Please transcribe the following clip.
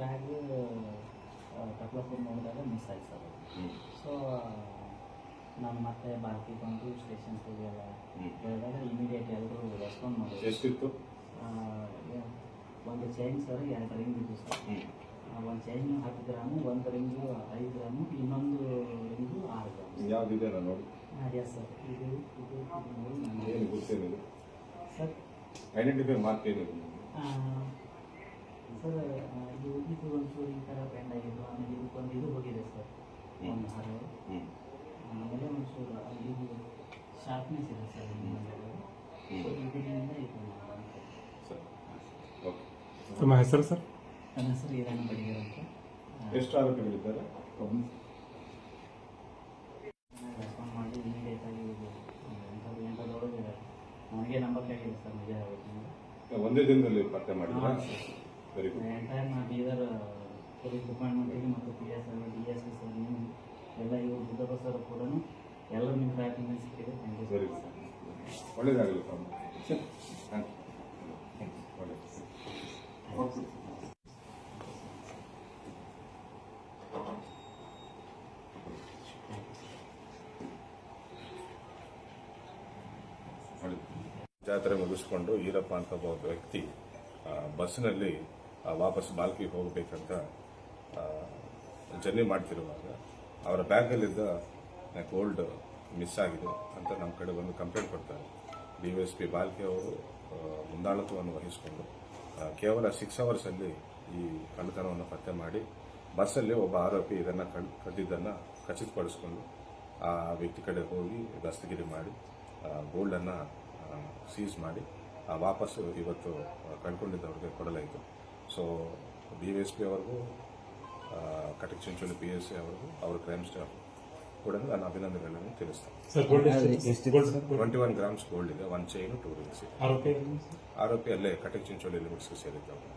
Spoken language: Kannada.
ಬ್ಯಾಗ್ ಕಟ್ಲಪುರ್ ನೋಡಿದಾಗ ಮಿಸ್ ಆಯ್ತು ಸರ್. ಸೊ ನಾನು ಮತ್ತೆ ಬಾಕಿ ಬಂದು ಸ್ಟೇಷನ್ಸ್ ಹೋಗಿಲ್ಲ ಹೇಳಿದಾಗ ಇಮಿಡಿಯೇಟ್ ಎಲ್ಲರೂ ರೆಸ್ಪಾಂಡ್ ಮಾಡಿದ್ರು. ಎಷ್ಟಿತ್ತು? ಒಂದು ಚೈನ್ ಸರ್ 2 ರಿಂಗ್ ಇದ್ದು ಸರ್. ಒಂದು ಚೈನ್ 10 ಗ್ರಾಮು, ಒಂದು ರಿಂಗು 5 ಗ್ರಾಮು, ಇನ್ನೊಂದು ರಿಂಗು 6 ಗ್ರಾಮು. ಯಾವುದಿದೆ ನಾನು ನೋಡಿ? Yes sir. ಇದು ಏನು ಗೊತ್ತೇನಿದೆ ಸರ್? ಐಡೆಂಟಿಫೈ ಮಾರ್ಕ್ ಏನಿದೆ ಸರ್? ಇದು ಒಂಚೂರು ಈ ಥರ ಬ್ಯಾಂಡ್ ಆಗಿದ್ದು, ಆಮೇಲೆ ಇದಕ್ಕೊಂದು ಇದು ಹೋಗಿದೆ ಸರ್, ಒಂದು ಹಾರ. ಆಮೇಲೆ ಒಂಚೂರು ಇದು ಶಾರ್ಪ್ನೆಸ್ ಇದೆ ಸರ್ ಇದರಿಂದ ಇದು. Sir okay. ತಮ್ಮ ಹೆಸರು ಸರ್? ನನ್ನ ಹೆಸರು ಈರಣ್ಣ ಬಡಿಗೇರ್ ಅಂತ. ಎಷ್ಟು ಆರೋಪಿಗಳಿದ್ದಾರೆ? ರೆಸ್ಪಾಂಡ್ ಮಾಡಿ ಇಮಿಡಿಯೇಟ್ ಆಗಿ ಇದು ಎಂಟದೊಳಗೆ ನನಗೆ ನಂಬಕ್ಕಾಗಿದೆ ಸರ್, ನಿಜ ಹೇಳ್ಬೇಕಂದ್ರೆ. ಒಂದೇ ದಿನದಲ್ಲಿ ಪತ್ತೆ ಮಾಡಿದ್ರಾ? Very good. ಎಂಟೈರ್ ನಾ ಬೀದರ್ ಪೊಲೀಸ್ ಡಿಪಾರ್ಟ್ಮೆಂಟಿಗೆ ಮತ್ತು PSI DSP ಸರ್, ನೀವು ಎಲ್ಲ ಇವರು ಬುದ್ಧಪ್ಪ ಸರ್ ಕೂಡ ಎಲ್ಲರೂ ನಿಮ್ಮ ಪ್ರಯತ್ನ ಸಿಕ್ಕಿದೆ. Thank you very sir. ಒಳ್ಳೆಯದಾಗಲಿ ಸರ್. Thank you. ಜಾತ್ರೆ ಮುಗಿಸ್ಕೊಂಡು ಈರಪ್ಪ ಅಂತ ಒಬ್ಬ ವ್ಯಕ್ತಿ ಬಸ್ಸಿನಲ್ಲಿ ವಾಪಸ್ ಬಾಲ್ಕಿಗೆ ಹೋಗಬೇಕಂತ ಜರ್ನಿ ಮಾಡ್ತಿರುವಾಗ ಅವರ ಬ್ಯಾಗಲ್ಲಿದ್ದ ಗೋಲ್ಡ್ ಮಿಸ್ ಆಗಿದೆ ಅಂತ ನಮ್ಮ ಕಡೆ ಬಂದು ಕಂಪ್ಲೇಂಟ್ ಕೊಡ್ತಾರೆ. DSP ಬಾಲ್ಕಿ ಅವರು ಮುಂದಾಳತ್ವವನ್ನು ವಹಿಸಿಕೊಂಡು ಕೇವಲ 6 ಅವರ್ಸಲ್ಲಿ ಈ ಕಳ್ಳತನವನ್ನು ಪತ್ತೆ ಮಾಡಿ ಬಸ್ಸಲ್ಲಿ ಒಬ್ಬ ಆರೋಪಿ ಇದನ್ನು ಕದ್ದಿದ್ದನ್ನು ಖಚಿತಪಡಿಸಿಕೊಂಡು ಆ ವ್ಯಕ್ತಿ ಕಡೆ ಹೋಗಿ ದಸ್ತಗಿರಿ ಮಾಡಿ ಗೋಲ್ಡನ್ನು ಸೀಸ್ ಮಾಡಿ ವಾಪಸ್ಸು ಇವತ್ತು ಕಳ್ಕೊಂಡಿದ್ದವ್ರಿಗೆ ಕೊಡಲಾಯಿತು. ಸೊ DSP ಅವ್ರಿಗೂ ಕಟಕ್ ಚಿಂಚೋಳಿ PSI ಅವ್ರಿಗೂ ಅವ್ರ ಕ್ರೈಮ್ ಸ್ಟಾಫ್ ಕೂಡ ನಾನು ಅಭಿನಂದನೆಗಳನ್ನು ತಿಳಿಸ್ತೇನೆ. 21 ಗ್ರಾಮ್ಸ್ ಗೋಲ್ಡ್ ಇದೆ, 1 ಚೈನು 2 ರಿಂಗ್ಸ್ ಇದೆ. ಆರೋಪಿ ಅಲ್ಲೇ ಕಟಕ್ ಚಿಂಚೋಳಿ ಲಿಮಿಟ್ಸ್ಗೆ ಸೇರಿದ್ದವರು.